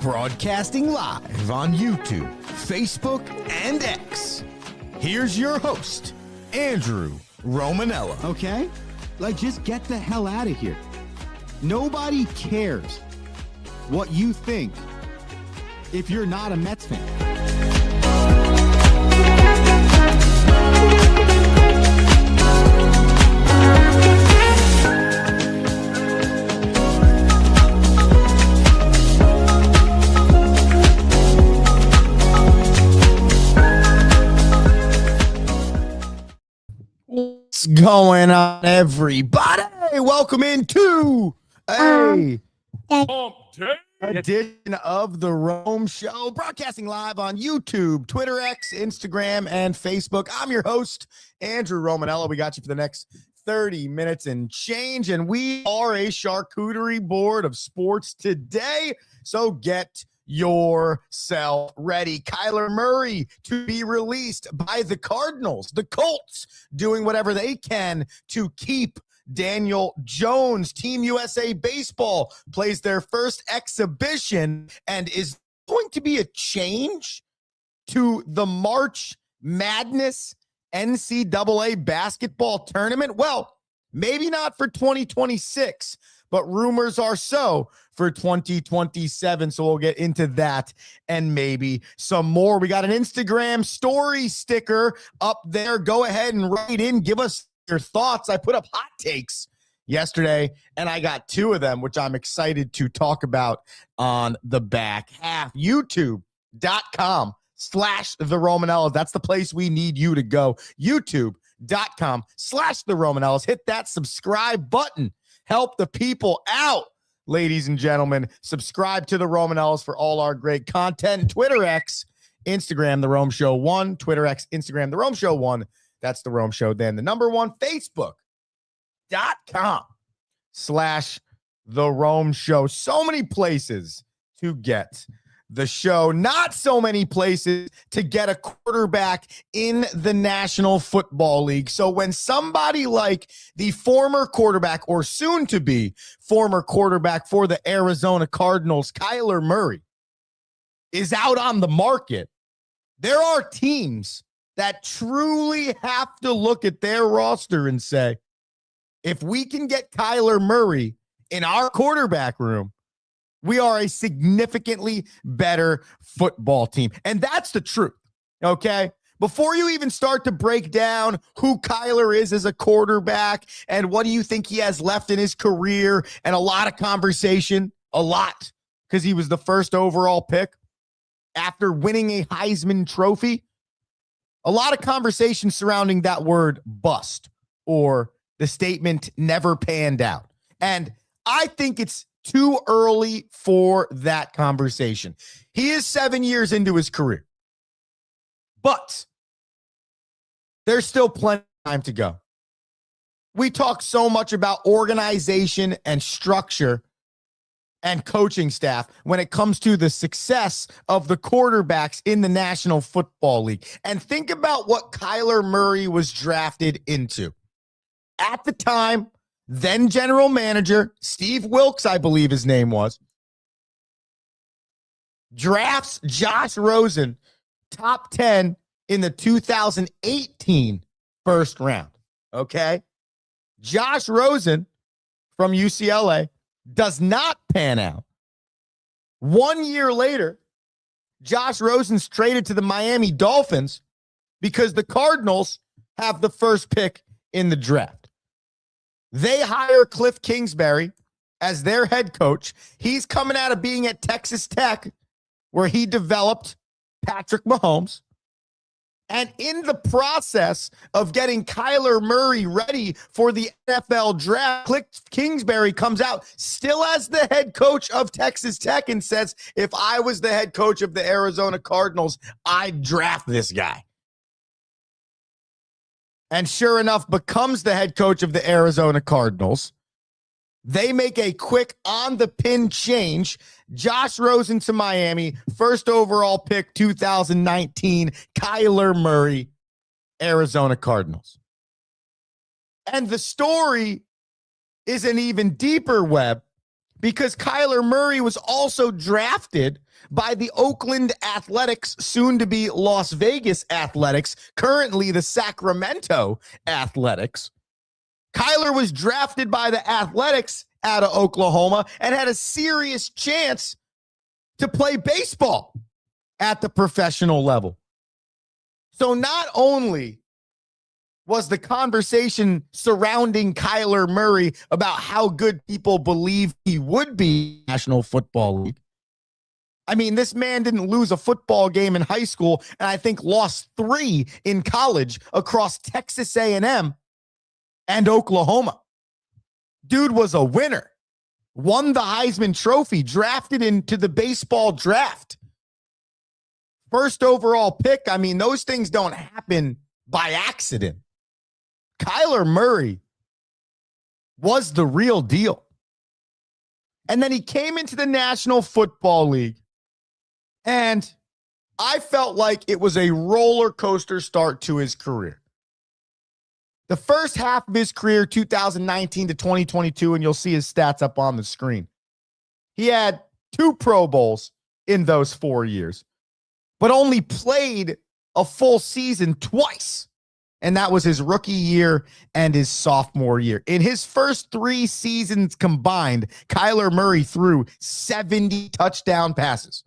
Broadcasting live on YouTube, Facebook, and X. Here's your host, Andrew Romanella. Okay? Just get the hell out of here. Nobody cares what you think if you're not a Mets fan. What's going on, everybody? Welcome into a edition of the Rome Show, broadcasting live on YouTube, Twitter, X, Instagram, and Facebook. I'm your host, Andrew Romanella. We got you for the next 30 minutes and change, and we are a charcuterie board of sports today, so get yourself ready. Kylar Murray to be released by the Cardinals. The Colts doing whatever they can to keep Daniel Jones. Team USA Baseball plays their first exhibition and is going to be a change to the March Madness NCAA basketball tournament. Well, maybe not for 2026, but rumors are so for 2027. So we'll get into that and maybe some more. We got an Instagram story sticker up there. Go ahead and write in. Give us your thoughts. I put up hot takes yesterday, and I got two of them, which I'm excited to talk about on the back half. YouTube.com/the Romanellas. That's the place we need you to go. YouTube.com/the Romanellas. Hit that subscribe button. Help the people out, ladies and gentlemen. Subscribe to the Romanellas for all our great content. Twitter X, Instagram, The Rome Show 1. Twitter X, Instagram, The Rome Show 1. That's The Rome Show. Then the number one, Facebook.com/The Rome Show. So many places to get the show. Not so many places to get a quarterback in the National Football League. So when somebody like the former quarterback or soon to be former quarterback for the Arizona Cardinals, Kylar Murray, is out on the market, there are teams that truly have to look at their roster and say, if we can get Kylar Murray in our quarterback room, we are a significantly better football team. And that's the truth, okay? Before you even start to break down who Kylar is as a quarterback and what do you think he has left in his career, and a lot of conversation, because he was the first overall pick after winning a Heisman Trophy, a lot of conversation surrounding that word bust or the statement never panned out. And I think it's too early for that conversation. He is 7 years into his career, but there's still plenty of time to go. We talk so much about organization and structure and coaching staff when it comes to the success of the quarterbacks in the National Football League. And think about what Kylar Murray was drafted into. At the time, then general manager Steve Wilks, I believe his name was, drafts Josh Rosen top 10 in the 2018 first round. Okay. Josh Rosen from UCLA does not pan out. 1 year later, Josh Rosen's traded to the Miami Dolphins because the Cardinals have the first pick in the draft. They hire Cliff Kingsbury as their head coach. He's coming out of being at Texas Tech, where he developed Patrick Mahomes. And in the process of getting Kylar Murray ready for the NFL draft, Cliff Kingsbury comes out still as the head coach of Texas Tech and says, if I was the head coach of the Arizona Cardinals, I'd draft this guy. And sure enough, becomes the head coach of the Arizona Cardinals. They make a quick on-the-pin change. Josh Rosen to Miami, first overall pick 2019, Kylar Murray, Arizona Cardinals. And the story is an even deeper web because Kyler Murray was also drafted by the Oakland Athletics, soon to be Las Vegas Athletics, currently the Sacramento Athletics. Kyler was drafted by the Athletics out of Oklahoma and had a serious chance to play baseball at the professional level. So not only was the conversation surrounding Kyler Murray about how good people believe he would be in the National Football League. I mean, this man didn't lose a football game in high school, and I think lost 3 in college across Texas A&M and Oklahoma. Dude was a winner, won the Heisman Trophy, drafted into the baseball draft. First overall pick. I mean, those things don't happen by accident. Kyler Murray was the real deal. And then he came into the National Football League, and I felt like it was a roller coaster start to his career. The first half of his career, 2019 to 2022, and you'll see his stats up on the screen. He had 2 Pro Bowls in those 4 years, but only played a full season twice. And that was his rookie year and his sophomore year. In his first 3 seasons combined, Kyler Murray threw 70 touchdown passes.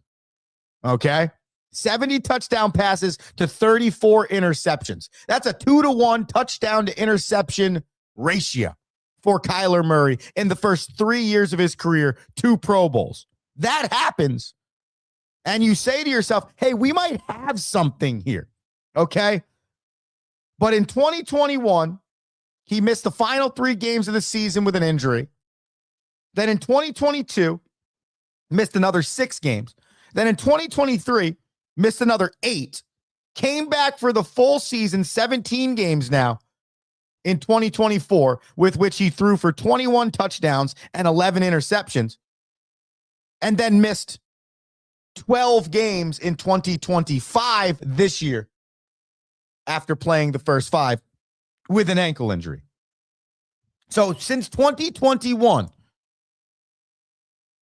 Okay? 70 touchdown passes to 34 interceptions. That's a 2-to-1 touchdown to interception ratio for Kyler Murray in the first 3 years of his career, 2 Pro Bowls. That happens, and you say to yourself, hey, we might have something here. Okay? But in 2021, he missed the final 3 games of the season with an injury. Then in 2022, missed another 6 games. Then in 2023, missed another 8. Came back for the full season, 17 games now in 2024, with which he threw for 21 touchdowns and 11 interceptions. And then missed 12 games in 2025 this year, after playing the first 5 with an ankle injury. So since 2021,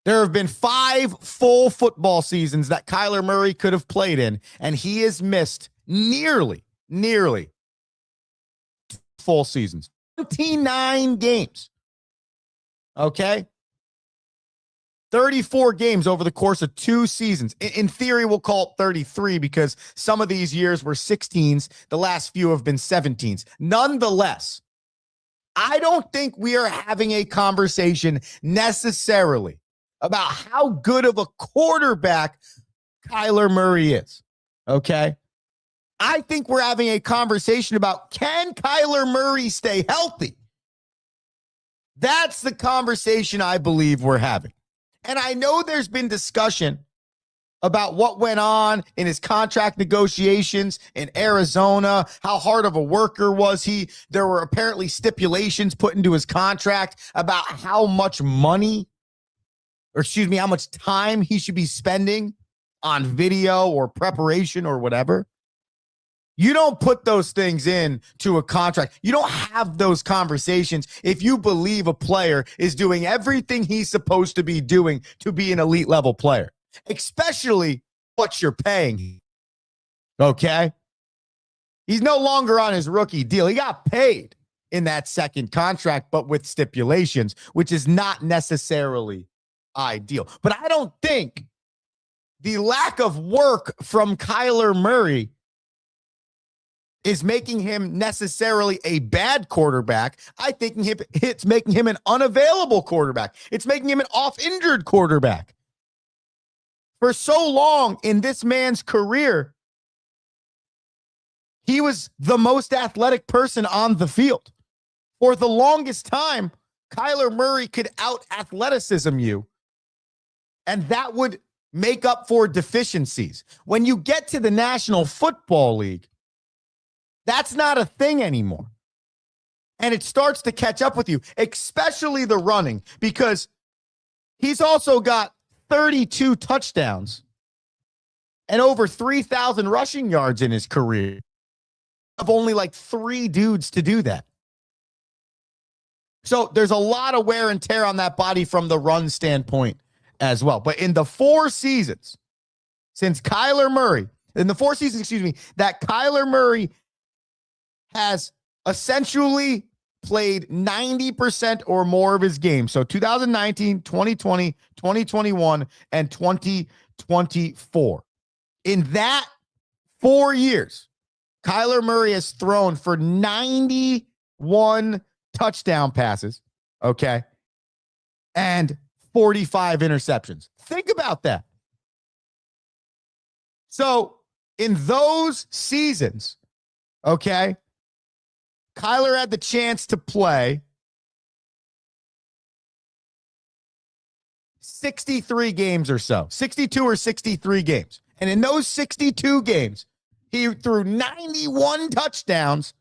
there have been 5 full football seasons that Kyler Murray could have played in, and he has missed nearly full seasons. 29 games. Okay? 34 games over the course of 2 seasons. In theory, we'll call it 33 because some of these years were 16s. The last few have been 17s. Nonetheless, I don't think we are having a conversation necessarily about how good of a quarterback Kyler Murray is. Okay? I think we're having a conversation about, can Kyler Murray stay healthy? That's the conversation I believe we're having. And I know there's been discussion about what went on in his contract negotiations in Arizona. How hard of a worker was he? There were apparently stipulations put into his contract about how much money, or how much time he should be spending on video or preparation or whatever. You don't put those things in to a contract. You don't have those conversations if you believe a player is doing everything he's supposed to be doing to be an elite level player, especially what you're paying. Okay? He's no longer on his rookie deal. He got paid in that second contract, but with stipulations, which is not necessarily ideal. But I don't think the lack of work from Kyler Murray is making him necessarily a bad quarterback. I think it's making him an unavailable quarterback. It's making him an off-injured quarterback. For so long in this man's career, he was the most athletic person on the field. For the longest time, Kyler Murray could out-athleticism you, and that would make up for deficiencies. When you get to the National Football League, that's not a thing anymore. And it starts to catch up with you, especially the running, because he's also got 32 touchdowns and over 3,000 rushing yards in his career. Of only like 3 dudes to do that. So there's a lot of wear and tear on that body from the run standpoint as well. But in the 4 seasons since Kyler Murray, that Kyler Murray has essentially played 90% or more of his games. So 2019, 2020, 2021, and 2024. In that 4 years, Kyler Murray has thrown for 91 touchdown passes, okay, and 45 interceptions. Think about that. So in those seasons, okay, Kyler had the chance to play 63 games or so, 62 or 63 games. And in those 62 games, he threw 91 touchdowns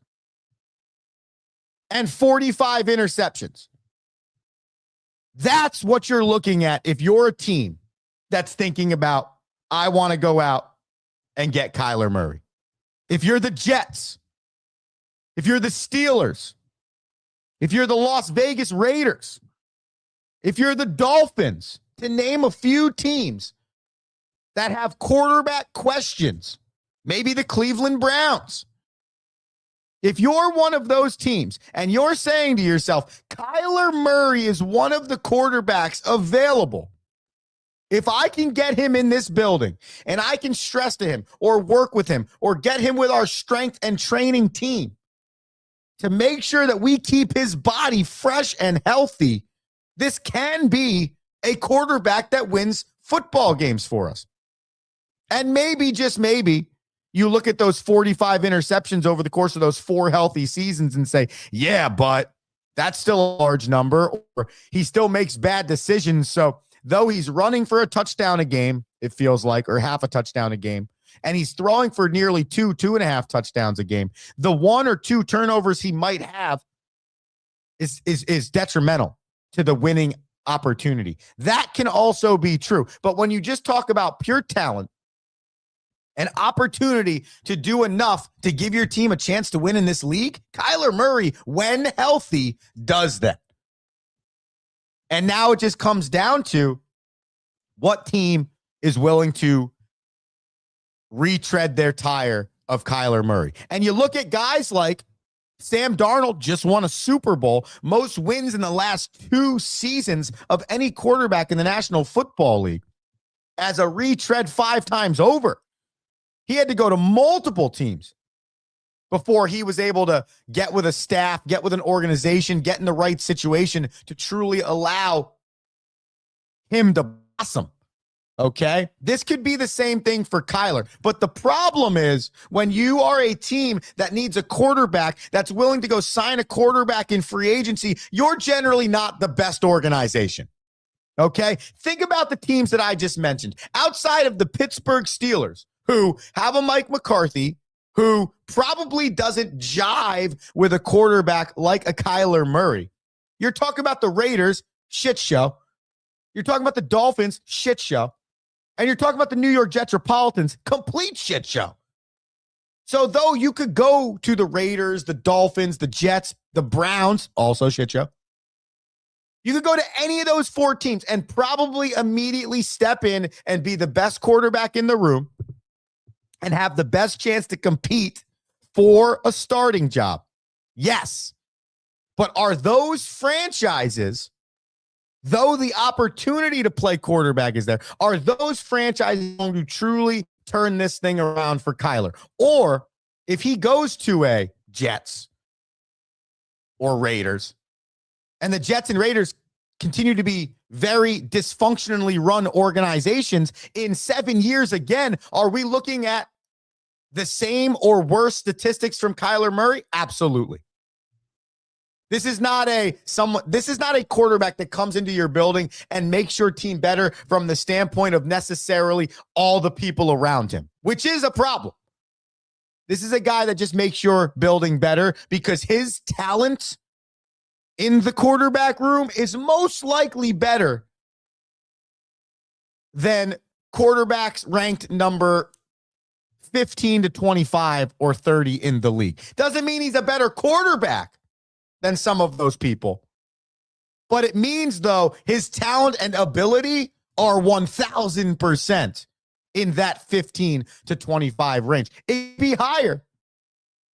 and 45 interceptions. That's what you're looking at if you're a team that's thinking about, I want to go out and get Kyler Murray. If you're the Jets, if you're the Steelers, if you're the Las Vegas Raiders, if you're the Dolphins, to name a few teams that have quarterback questions, maybe the Cleveland Browns. If you're one of those teams and you're saying to yourself, Kyler Murray is one of the quarterbacks available, if I can get him in this building and I can stress to him or work with him or get him with our strength and training team to make sure that we keep his body fresh and healthy, this can be a quarterback that wins football games for us. And maybe, just maybe, you look at those 45 interceptions over the course of those 4 healthy seasons and say, yeah, but that's still a large number, or he still makes bad decisions. So though he's running for a touchdown a game, it feels like, or half a touchdown a game, and he's throwing for nearly 2.5 touchdowns a game, the 1 or 2 turnovers he might have is detrimental to the winning opportunity. That can also be true. But when you just talk about pure talent, an opportunity to do enough to give your team a chance to win in this league, Kyler Murray, when healthy, does that. And now it just comes down to what team is willing to retread their tire of Kyler Murray. And you look at guys like Sam Darnold, just won a Super Bowl, most wins in the last 2 seasons of any quarterback in the National Football League, as a retread 5 times over. He had to go to multiple teams before he was able to get with a staff, get with an organization, get in the right situation to truly allow him to blossom. Okay? This could be the same thing for Kyler. But the problem is when you are a team that needs a quarterback that's willing to go sign a quarterback in free agency, you're generally not the best organization. Okay? Think about the teams that I just mentioned. Outside of the Pittsburgh Steelers, who have a Mike McCarthy, who probably doesn't jive with a quarterback like a Kyler Murray. You're talking about the Raiders, shit show. You're talking about the Dolphins, shit show. And you're talking about the New York Jetropolitans, complete shit show. So though you could go to the Raiders, the Dolphins, the Jets, the Browns, also shit show. You could go to any of those 4 teams and probably immediately step in and be the best quarterback in the room and have the best chance to compete for a starting job. Yes. But are those franchises, though the opportunity to play quarterback is there, are those franchises going to truly turn this thing around for Kyler? Or if he goes to a Jets or Raiders, and the Jets and Raiders continue to be very dysfunctionally run organizations, in 7 years again, are we looking at the same or worse statistics from Kyler Murray? Absolutely. This is not a quarterback that comes into your building and makes your team better from the standpoint of necessarily all the people around him, which is a problem. This is a guy that just makes your building better because his talent in the quarterback room is most likely better than quarterbacks ranked number 15 to 25 or 30 in the league. Doesn't mean he's a better quarterback than some of those people, But it means, though, his talent and ability are 1,000% in that 15 to 25 range. It'd be higher,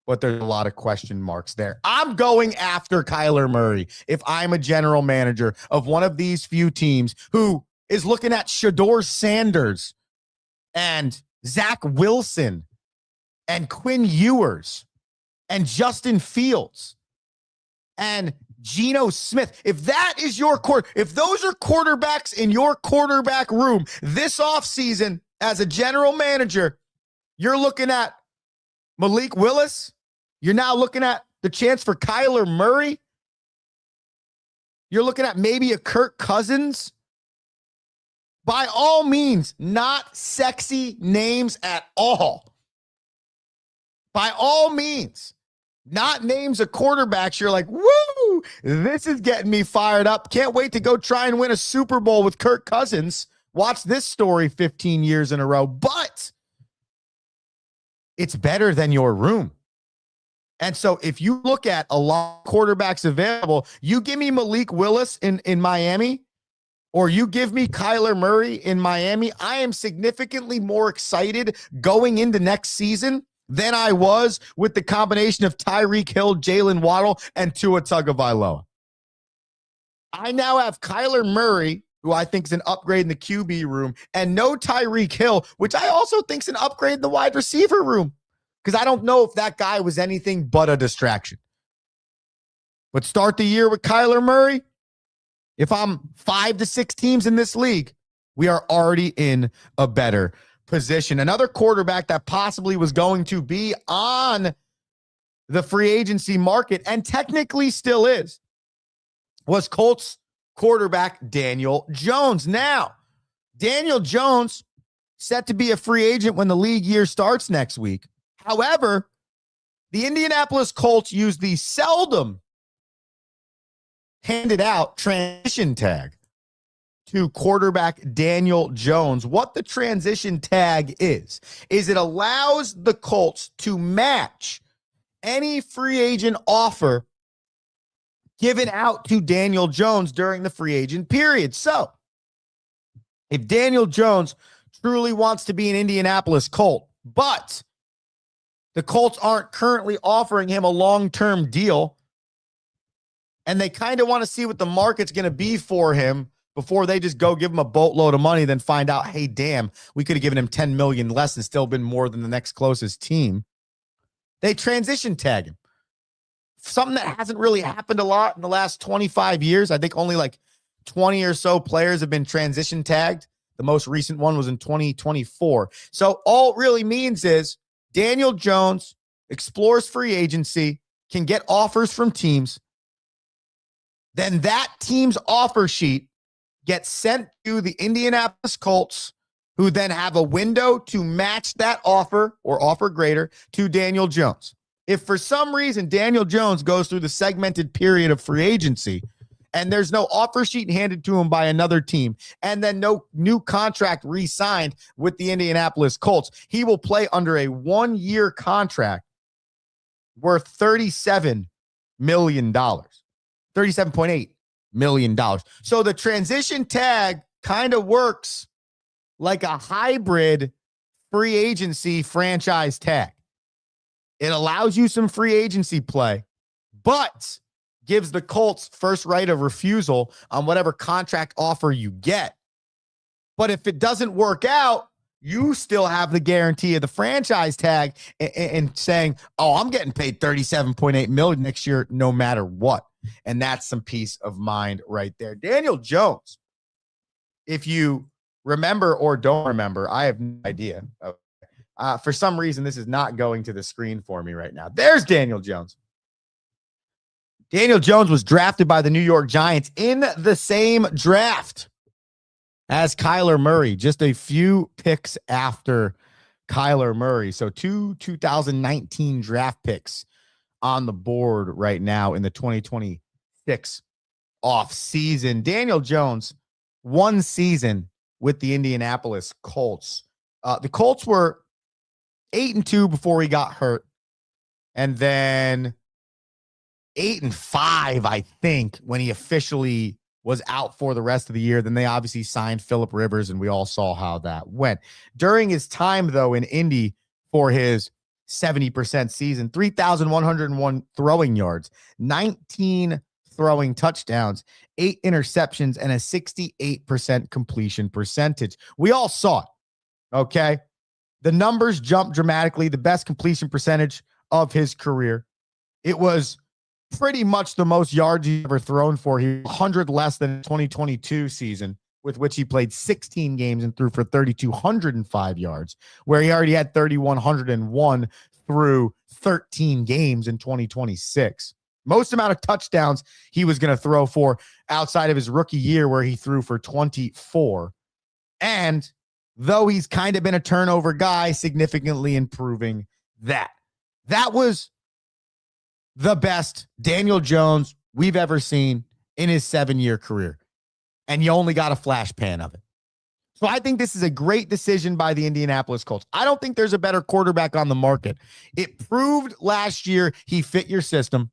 but there's a lot of question marks there. I'm going after Kyler Murray if I'm a general manager of one of these few teams who is looking at Shador Sanders and Zach Wilson and Quinn Ewers and Justin Fields and Geno Smith. If that is your if those are quarterbacks in your quarterback room this offseason as a general manager, you're looking at Malik Willis. You're now looking at the chance for Kyler Murray. You're looking at maybe a Kirk Cousins. By all means, not sexy names at all. By all means, not names of quarterbacks. You're like, woo, this is getting me fired up. Can't wait to go try and win a Super Bowl with Kirk Cousins. Watch this story 15 years in a row. But it's better than your room. And so if you look at a lot of quarterbacks available, you give me Malik Willis in Miami, or you give me Kyler Murray in Miami, I am significantly more excited going into next season than I was with the combination of Tyreek Hill, Jalen Waddle, and Tua Tagovailoa. I now have Kyler Murray, who I think is an upgrade in the QB room, and no Tyreek Hill, which I also think is an upgrade in the wide receiver room, because I don't know if that guy was anything but a distraction. But start the year with Kyler Murray. If I'm 5 to 6 teams in this league, we are already in a better position. Another quarterback that possibly was going to be on the free agency market, and technically still is, was Colts quarterback Daniel Jones. Now, Daniel Jones set to be a free agent when the league year starts next week. However, the Indianapolis Colts use the seldom handed out transition tag to quarterback Daniel Jones. What the transition tag is it allows the Colts to match any free agent offer given out to Daniel Jones during the free agent period. So if Daniel Jones truly wants to be an Indianapolis Colt, but the Colts aren't currently offering him a long-term deal, and they kind of want to see what the market's going to be for him before they just go give him a boatload of money, then find out, hey, damn, we could have given him $10 million less and still been more than the next closest team. They transition tag him. Something that hasn't really happened a lot in the last 25 years. I think only like 20 or so players have been transition tagged. The most recent one was in 2024. So all it really means is Daniel Jones explores free agency, can get offers from teams. Then that team's offer sheet gets sent to the Indianapolis Colts, who then have a window to match that offer or offer greater to Daniel Jones. If for some reason Daniel Jones goes through the segmented period of free agency and there's no offer sheet handed to him by another team and then no new contract re-signed with the Indianapolis Colts, he will play under a 1-year contract worth $37 million. $37.8 million. So the transition tag kind of works like a hybrid free agency franchise tag. It allows you some free agency play, but gives the Colts first right of refusal on whatever contract offer you get. But if it doesn't work out, you still have the guarantee of the franchise tag and saying, oh, I'm getting paid $37.8 million next year, no matter what. And that's some peace of mind right there. Daniel Jones, if you remember or don't remember, I have no idea. For some reason, this is not going to the screen for me right now. There's Daniel Jones. Daniel Jones was drafted by the New York Giants in the same draft as Kyler Murray, just a few picks after Kyler Murray. So 2019 draft picks on the board right now in the 2026 off season. Daniel Jones, 1 season with the Indianapolis Colts. The Colts were 8-2 before he got hurt, and then 8-5, I think, when he officially was out for the rest of the year. Then they obviously signed Phillip Rivers, and we all saw how that went. During his time, though, in Indy for his 70% season, 3,101 throwing yards, 19 throwing touchdowns, 8 interceptions, and a 68% completion percentage. We all saw it, okay? The numbers jumped dramatically, the best completion percentage of his career. It was pretty much the most yards he's ever thrown for. He 100 less than 2022 season, with which he played 16 games and threw for 3,205 yards, where he already had 3,101 through 13 games in 2026. Most amount of touchdowns he was going to throw for outside of his rookie year, where he threw for 24. And though he's kind of been a turnover guy, significantly improving that. That was the best Daniel Jones we've ever seen in his 7-year career. And you only got a flash pan of it. So I think this is a great decision by the Indianapolis Colts. I don't think there's a better quarterback on the market. It proved last year he fit your system.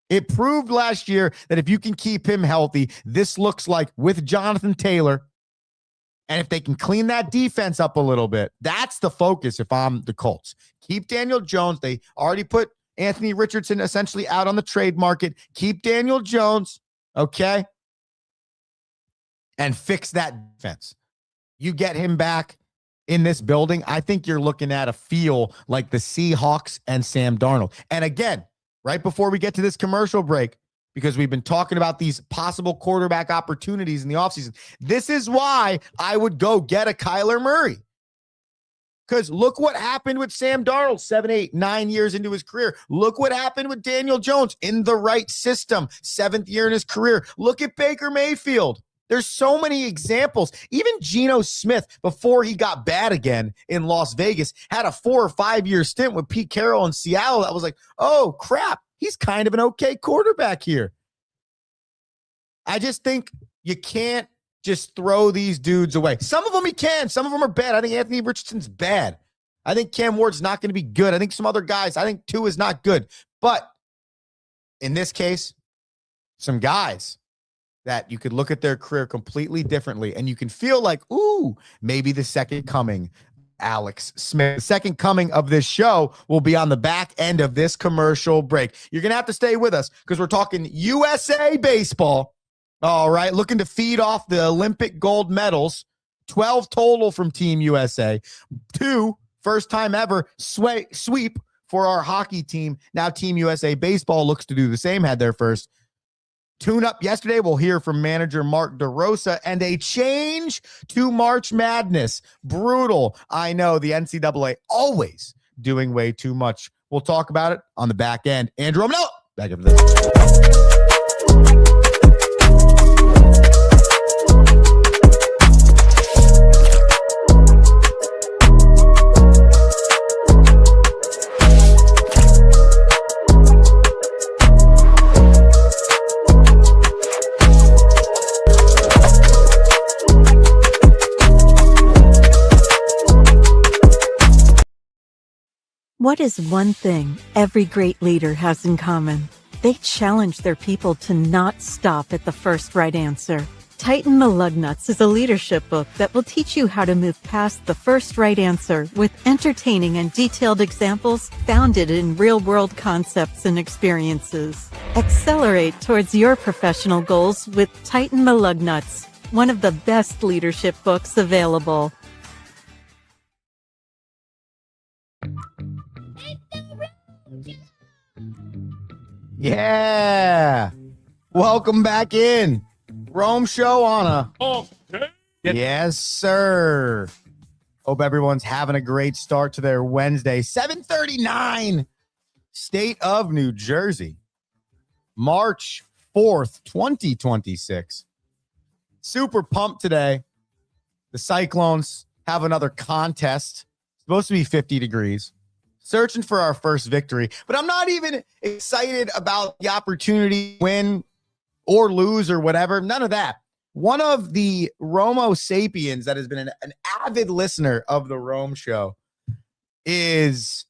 It proved last year that if you can keep him healthy, this looks like with Jonathan Taylor, and if they can clean that defense up a little bit, that's the focus if I'm the Colts. Keep Daniel Jones. They already put Anthony Richardson essentially out on the trade market. Keep Daniel Jones, okay? And fix that defense. You get him back in this building, I think you're looking at a feel like the Seahawks and Sam Darnold. And again, right before we get to this commercial break, because we've been talking about these possible quarterback opportunities in the offseason, this is why I would go get a Kyler Murray. Because look what happened with Sam Darnold 7, 8, 9 years into his career. Look what happened with Daniel Jones in the right system, 7th year in his career. Look at Baker Mayfield. There's so many examples. Even Geno Smith, before he got bad again in Las Vegas, had a 4 or 5 year stint with Pete Carroll in Seattle. That was like, oh, crap. He's kind of an okay quarterback here. I just think you can't just throw these dudes away. Some of them he can. Some of them are bad. I think Anthony Richardson's bad. I think Cam Ward's not going to be good. I think some other guys, I think Tua is not good. But in this case, some guys that you could look at their career completely differently, and you can feel like, ooh, maybe the second coming, Alex Smith. The second coming of this show will be on the back end of this commercial break. You're going to have to stay with us because we're talking USA baseball. All right, looking to feed off the Olympic gold medals, 12 total from Team USA, 2 first time ever sweep for our hockey team. Now Team USA baseball looks to do the same, had their first tune-up yesterday. We'll hear from manager Mark DeRosa, and a change to March Madness. Brutal. I know, the NCAA always doing way too much. We'll talk about it on the back end. Andrew Romanella, back after this. What is one thing every great leader has in common? They challenge their people to not stop at the first right answer. Tighten the Lug Nuts is a leadership book that will teach you how to move past the first right answer with entertaining and detailed examples founded in real-world concepts and experiences. Accelerate towards your professional goals with Tighten the Lug Nuts, one of the best leadership books available. Yeah. Welcome back in. Rome Show on a... Yes, sir. Hope everyone's having a great start to their Wednesday. 7:39, State of New Jersey. March 4th, 2026. Super pumped today. The Cyclones have another contest. Supposed to be 50 degrees. Searching for our first victory, but I'm not even excited about the opportunity to win or lose or whatever. None of that. One of the Romo Sapiens that has been an avid listener of the Rome Show is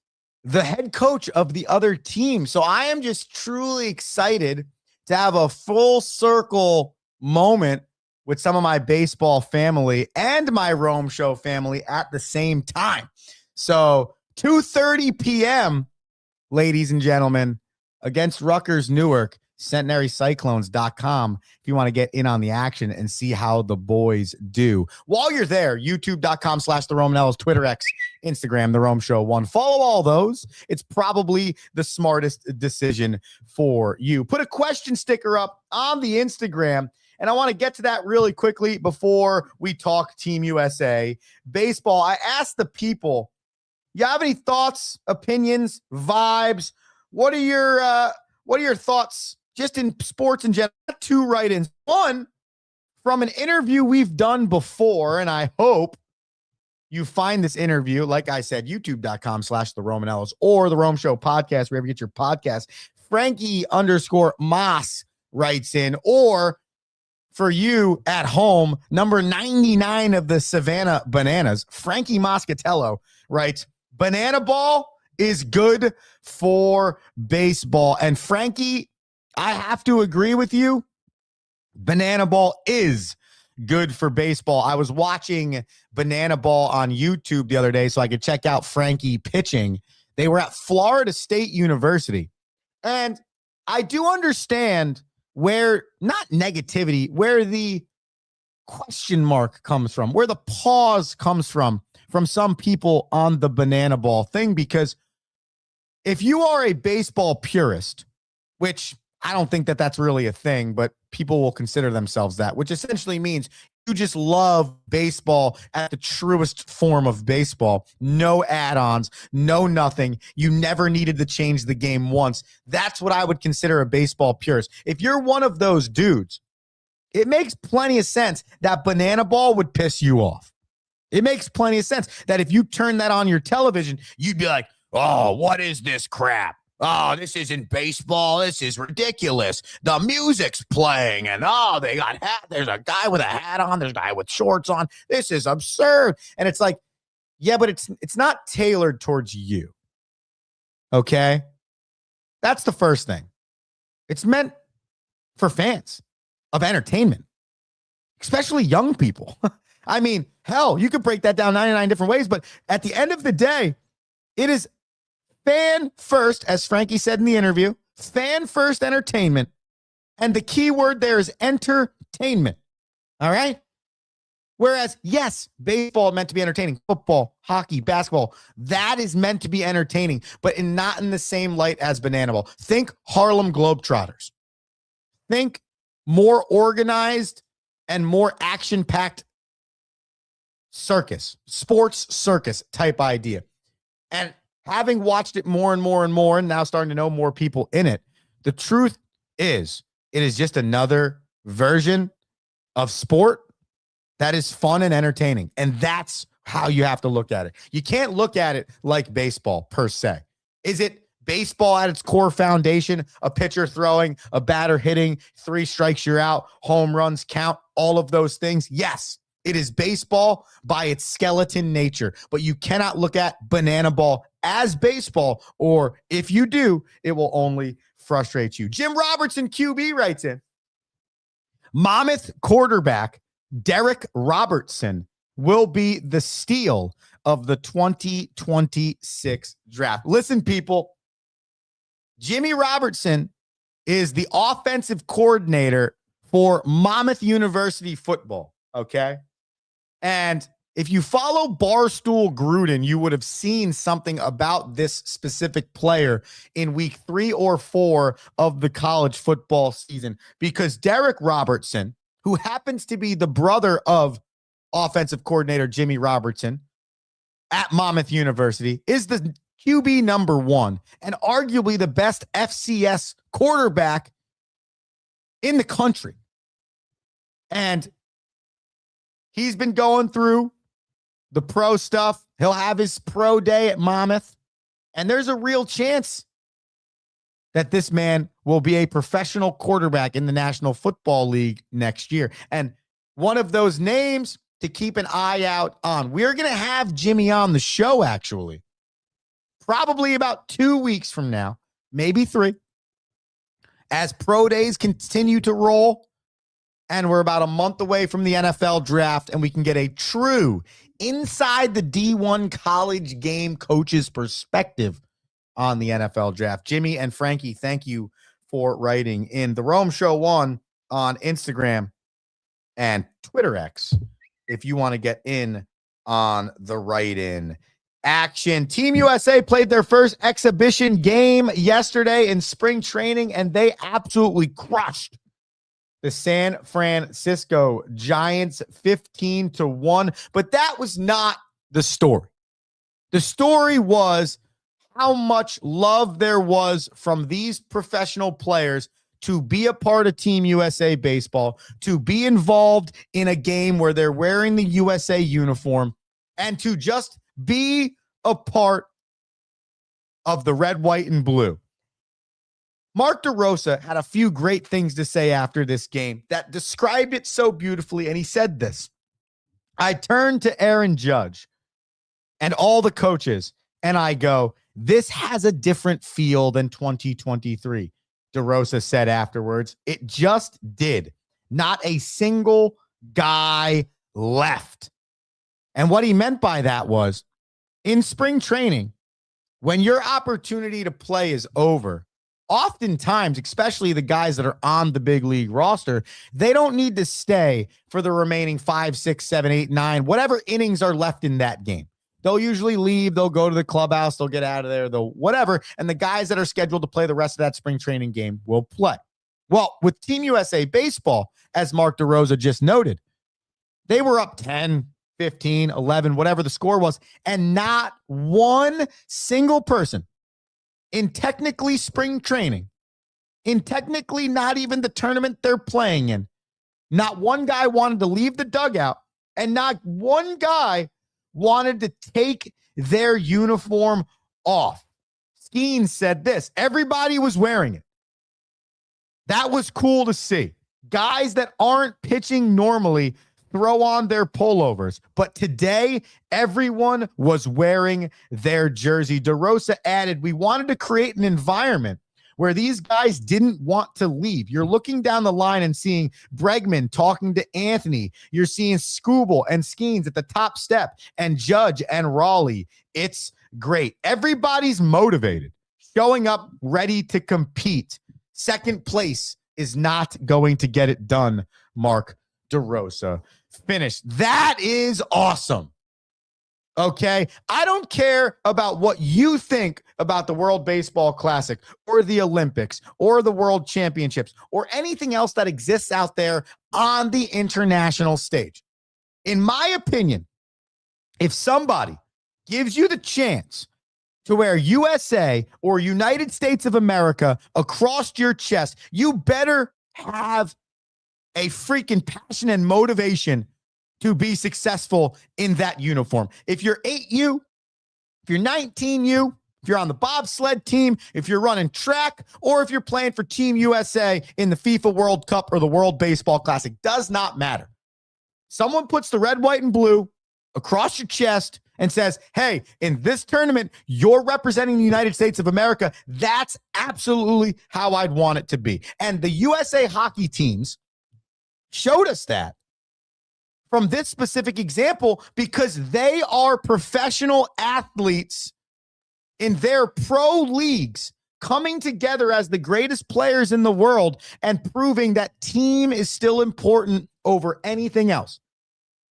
the head coach of the other team. So I am just truly excited to have a full circle moment with some of my baseball family and my Rome Show family at the same time. So 2:30 p.m., ladies and gentlemen, against Rutgers Newark, centenarycyclones.com if you want to get in on the action and see how the boys do. While you're there, youtube.com/the Romanellas, Twitter, X, Instagram, The Rome Show 1. Follow all those. It's probably the smartest decision for you. Put a question sticker up on the Instagram, and I want to get to that really quickly before we talk Team USA baseball. I asked the people, you have any thoughts, opinions, vibes? What are your thoughts just in sports in general? 2 write-ins. One from an interview we've done before, and I hope you find this interview, like I said, youtube.com/the Romanellas or the Rome Show podcast, wherever you get your podcast. Frankie_Moss writes in, or for you at home, number 99 of the Savannah Bananas, Frankie Moscatello writes, banana ball is good for baseball. And Frankie, I have to agree with you. Banana ball is good for baseball. I was watching banana ball on YouTube the other day so I could check out Frankie pitching. They were at Florida State University. And I do understand where, not negativity, where the question mark comes from, where the pause comes from some people on the banana ball thing, because if you are a baseball purist, which I don't think that that's really a thing, but people will consider themselves that, which essentially means you just love baseball at the truest form of baseball. No add-ons, no nothing. You never needed to change the game once. That's what I would consider a baseball purist. If you're one of those dudes, it makes plenty of sense that banana ball would piss you off. It makes plenty of sense that if you turn that on your television, you'd be like, oh, what is this crap? Oh, this isn't baseball. This is ridiculous. The music's playing, and they got hat. There's a guy with a hat on. There's a guy with shorts on. This is absurd. And it's like, yeah, but it's not tailored towards you. Okay? That's the first thing. It's meant for fans of entertainment, especially young people. I mean, hell, you could break that down 99 different ways, but at the end of the day, it is fan first, as Frankie said in the interview, fan first entertainment. And the key word there is entertainment. All right? Whereas, yes, baseball meant to be entertaining. Football, hockey, basketball, that is meant to be entertaining, but not in the same light as banana ball. Think Harlem Globetrotters. Think more organized and more action-packed circus, sports circus type idea. And having watched it more and more and more, and now starting to know more people in it, the truth is, it is just another version of sport that is fun and entertaining. And that's how you have to look at it. You can't look at it like baseball per se. Is it baseball at its core foundation? A pitcher throwing, a batter hitting, 3 strikes, you're out, home runs count, all of those things? Yes. It is baseball by its skeleton nature, but you cannot look at banana ball as baseball, or if you do, it will only frustrate you. Jim Robertson, QB, writes in, Monmouth quarterback Derek Robertson will be the steal of the 2026 draft. Listen, people, Jimmy Robertson is the offensive coordinator for Monmouth University football, okay? And if you follow Barstool Gruden, you would have seen something about this specific player in week 3 or 4 of the college football season, because Derek Robertson, who happens to be the brother of offensive coordinator Jimmy Robertson at Monmouth University, is the QB number 1 and arguably the best FCS quarterback in the country. And he's been going through the pro stuff. He'll have his pro day at Monmouth. And there's a real chance that this man will be a professional quarterback in the National Football League next year. And one of those names to keep an eye out on. We're going to have Jimmy on the show, actually, probably about 2 weeks from now, maybe 3, as pro days continue to roll. and we're about a month away from the NFL draft, and we can get a true inside the D1 college game coach's perspective on the NFL draft. Jimmy and Frankie, thank you for writing in the Rome Show 1 on Instagram and Twitter X if you want to get in on the write-in action. Team USA played their first exhibition game yesterday in spring training, and they absolutely crushed the San Francisco Giants 15-1. But that was not the story. The story was how much love there was from these professional players to be a part of Team USA baseball, to be involved in a game where they're wearing the USA uniform, and to just be a part of the red, white, and blue. Mark DeRosa had a few great things to say after this game that described it so beautifully, and he said this: I turned to Aaron Judge and all the coaches, and I go, this has a different feel than 2023. DeRosa said afterwards, it just did. Not a single guy left. And what he meant by that was, in spring training, when your opportunity to play is over, oftentimes, especially the guys that are on the big league roster, they don't need to stay for the remaining 5, 6, 7, 8, 9, whatever innings are left in that game. They'll usually leave. They'll go to the clubhouse. They'll get out of there. They'll whatever. And the guys that are scheduled to play the rest of that spring training game will play. Well, with Team USA baseball, as Mark DeRosa just noted, they were up 10, 15, 11, whatever the score was, and not one single person in technically spring training, in technically not even the tournament they're playing in, not one guy wanted to leave the dugout, and not one guy wanted to take their uniform off. Skeens said this: everybody was wearing it. That was cool to see. Guys that aren't pitching normally throw on their pullovers, but today everyone was wearing their jersey. DeRosa added, we wanted to create an environment where these guys didn't want to leave. You're looking down the line and seeing Bregman talking to Anthony. You're seeing Scooble and Skeens at the top step, and Judge and Raleigh. It's great. Everybody's motivated, showing up ready to compete. Second place is not going to get it done, Mark DeRosa. Finished. That is awesome. Okay, I don't care about what you think about the World Baseball Classic or the Olympics or the World Championships or anything else that exists out there on the international stage. In my opinion, if somebody gives you the chance to wear USA or United States of America across your chest, you better have a freaking passion and motivation to be successful in that uniform. If you're 8U, if you're 19U, if you're on the bobsled team, if you're running track, or if you're playing for Team USA in the FIFA World Cup or the World Baseball Classic, does not matter. Someone puts the red, white, and blue across your chest and says, hey, in this tournament, you're representing the United States of America. That's absolutely how I'd want it to be. And the USA hockey teams showed us that from this specific example, because they are professional athletes in their pro leagues coming together as the greatest players in the world and proving that team is still important over anything else.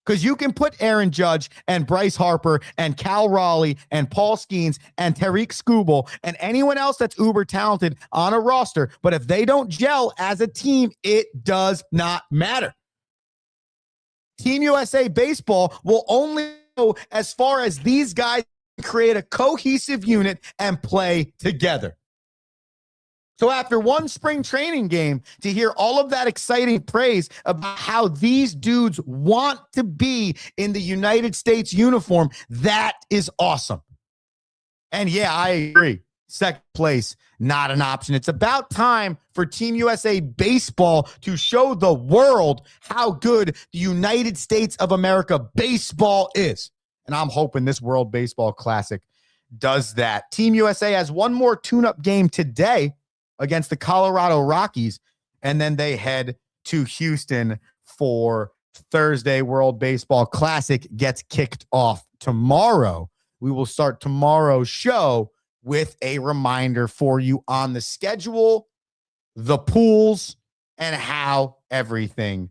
Because you can put Aaron Judge and Bryce Harper and Cal Raleigh and Paul Skeens and Tariq Skubal and anyone else that's uber talented on a roster, but if they don't gel as a team, it does not matter. Team USA baseball will only go as far as these guys create a cohesive unit and play together. So after one spring training game, to hear all of that exciting praise about how these dudes want to be in the United States uniform, that is awesome. And yeah, I agree. Second place, not an option. It's about time for Team USA baseball to show the world how good the United States of America baseball is. And I'm hoping this World Baseball Classic does that. Team USA has one more tune-up game today against the Colorado Rockies, and then they head to Houston for Thursday. World Baseball Classic gets kicked off tomorrow. We will start tomorrow's show with a reminder for you on the schedule, the pools, and how everything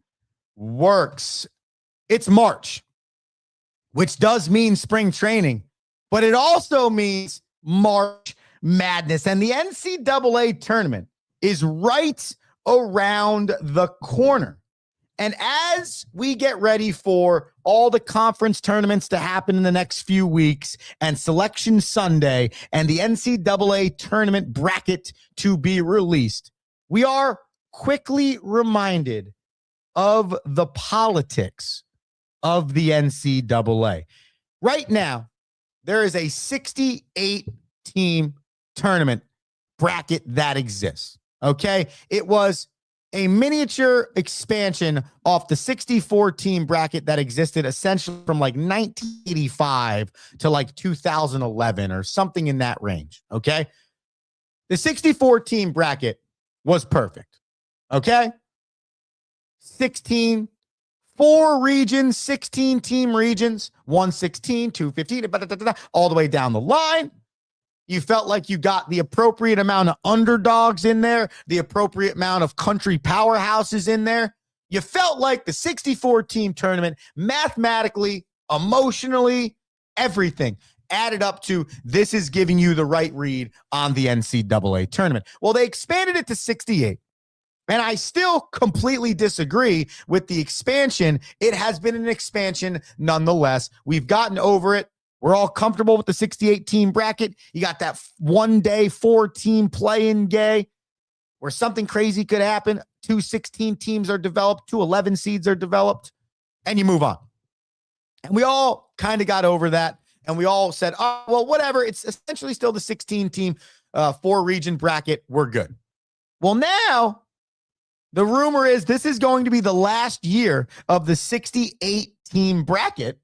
works. It's March, which does mean spring training, but it also means March Madness. And the NCAA tournament is right around the corner. And as we get ready for all the conference tournaments to happen in the next few weeks and Selection Sunday and the NCAA tournament bracket to be released, we are quickly reminded of the politics of the NCAA. Right now, there is a 68-team tournament bracket that exists, okay? It was a miniature expansion off the 64-team bracket that existed essentially from like 1985 to like 2011 or something in that range, okay? The 64-team bracket was perfect, okay? 16, 4 regions, 16-team regions, 116, 215, all the way down the line. You felt like you got the appropriate amount of underdogs in there, the appropriate amount of country powerhouses in there. You felt like the 64-team tournament, mathematically, emotionally, everything added up to this is giving you the right read on the NCAA tournament. Well, they expanded it to 68. And I still completely disagree with the expansion. It has been an expansion nonetheless. We've gotten over it. We're all comfortable with the 68-team bracket. You got that one-day 4-team play-in game where something crazy could happen. 2 16 teams are developed, 2 11 seeds are developed, and you move on. And we all kind of got over that, and we all said, oh, well, whatever. It's essentially still the 16-team 4-region bracket. We're good. Well, now the rumor is this is going to be the last year of the 68-team bracket.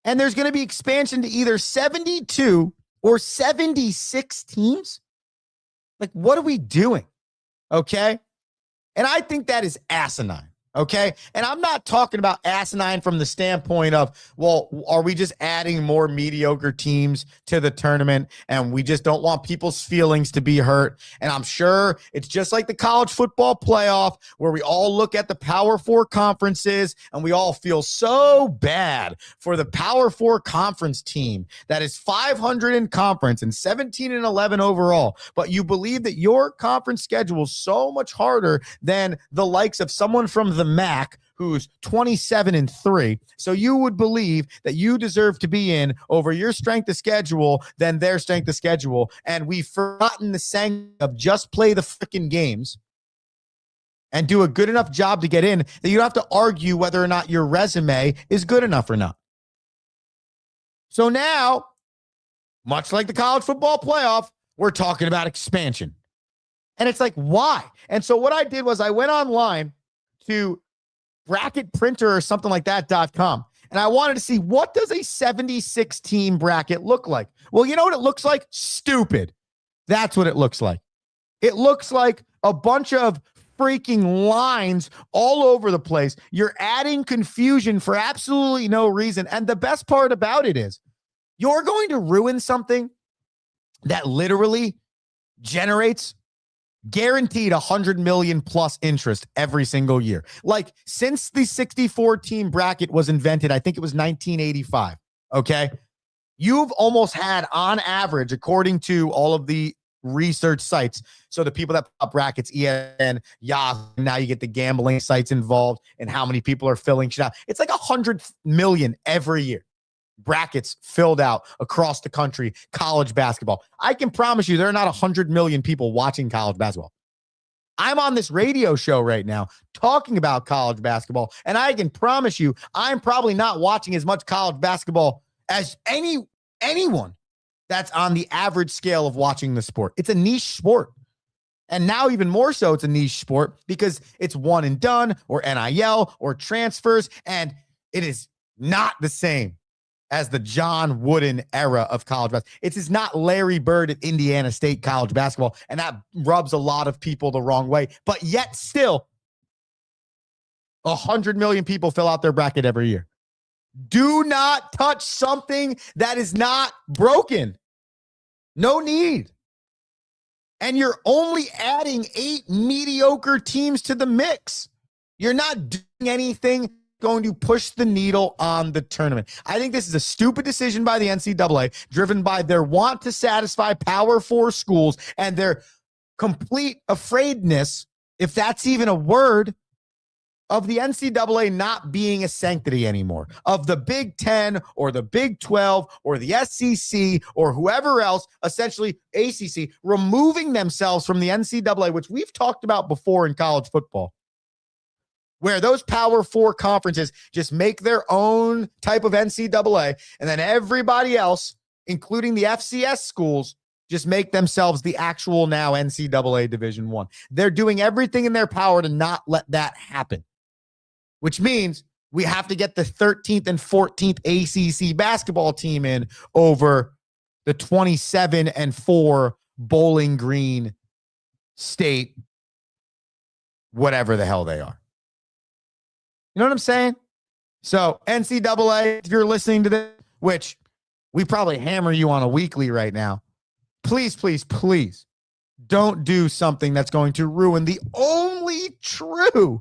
And there's going to be expansion to either 72 or 76 teams. Like, what are we doing? Okay. And I think that is asinine. Okay. And I'm not talking about asinine from the standpoint of, well, are we just adding more mediocre teams to the tournament and we just don't want people's feelings to be hurt? And I'm sure it's just like the college football playoff where we all look at the Power 4 conferences and we all feel so bad for the Power 4 conference team that is 500 in conference and 17-11 overall. But you believe that your conference schedule is so much harder than the likes of someone from the MAC who's 27-3. So you would believe that you deserve to be in over your strength of schedule than their strength of schedule. And we've forgotten the saying of just play the freaking games and do a good enough job to get in that you don't have to argue whether or not your resume is good enough or not. So now, much like the college football playoff, we're talking about expansion. And it's like, why? And so what I did was I went online to bracket printer or something like that.com. And I wanted to see, what does a 76 team bracket look like? Well, you know what it looks like? Stupid. That's what it looks like. It looks like a bunch of freaking lines all over the place. You're adding confusion for absolutely no reason. And the best part about it is you're going to ruin something that literally generates guaranteed 100 million plus interest every single year. Like, since the 64 team bracket was invented, I think it was 1985. Okay. You've almost had, on average, according to all of the research sites, so the people that put up brackets, ESPN, Yahoo, now you get the gambling sites involved and how many people are filling shit out. It's like 100 million every year. Brackets filled out across the country, college basketball. I can promise you there are not 100 million people watching college basketball. I'm on this radio show right now talking about college basketball, and I can promise you I'm probably not watching as much college basketball as anyone that's on the average scale of watching the sport. It's a niche sport. And now even more so, it's a niche sport because it's one and done or NIL or transfers, and it is not the same as the John Wooden era of college basketball. It's not Larry Bird at Indiana State college basketball, and that rubs a lot of people the wrong way. But yet still, 100 million people fill out their bracket every year. Do not touch something that is not broken. No need. And you're only adding 8 mediocre teams to the mix. You're not doing anything going to push the needle on the tournament. I think this is a stupid decision by the NCAA, driven by their want to satisfy Power 4 schools and their complete afraidness, if that's even a word, of the NCAA not being a sanctity anymore, of the Big 10 or the Big 12 or the SEC or whoever else, essentially ACC, removing themselves from the NCAA, which we've talked about before in college football, where those Power 4 conferences just make their own type of NCAA, and then everybody else, including the FCS schools, just make themselves the actual now NCAA Division I. They're doing everything in their power to not let that happen, which means we have to get the 13th and 14th ACC basketball team in over the 27-4 Bowling Green State, whatever the hell they are. You know what I'm saying? So NCAA, if you're listening to this, which we probably hammer you on a weekly right now, please, please, please don't do something that's going to ruin the only true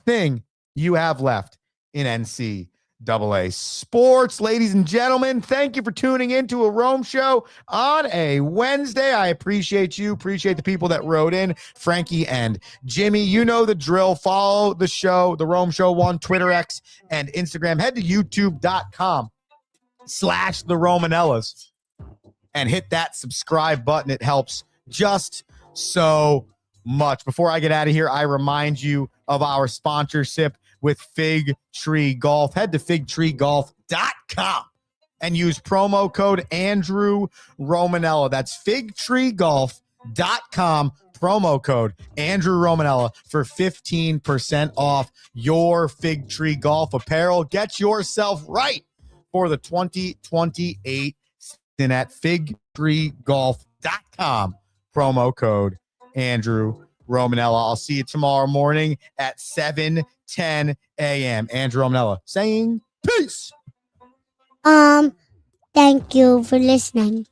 thing you have left in NCAA sports. Ladies and gentlemen, thank you for tuning into a Rome show on a Wednesday. I appreciate you. Appreciate the people that wrote in, Frankie and Jimmy. You know the drill. Follow the show, the Rome Show, on Twitter, X, and Instagram. Head to youtube.com/the Romanellas and hit that subscribe button. It helps just so much. Before I get out of here, I remind you of our sponsorship with Fig Tree Golf. Head to figtreegolf.com and use promo code Andrew Romanella. That's figtreegolf.com, promo code Andrew Romanella for 15% off your Fig Tree Golf apparel. Get yourself right for the 2028 season at figtreegolf.com, promo code Andrew Romanella. I'll see you tomorrow morning at 7:10 a.m. Andrew Romanella saying peace. Thank you for listening.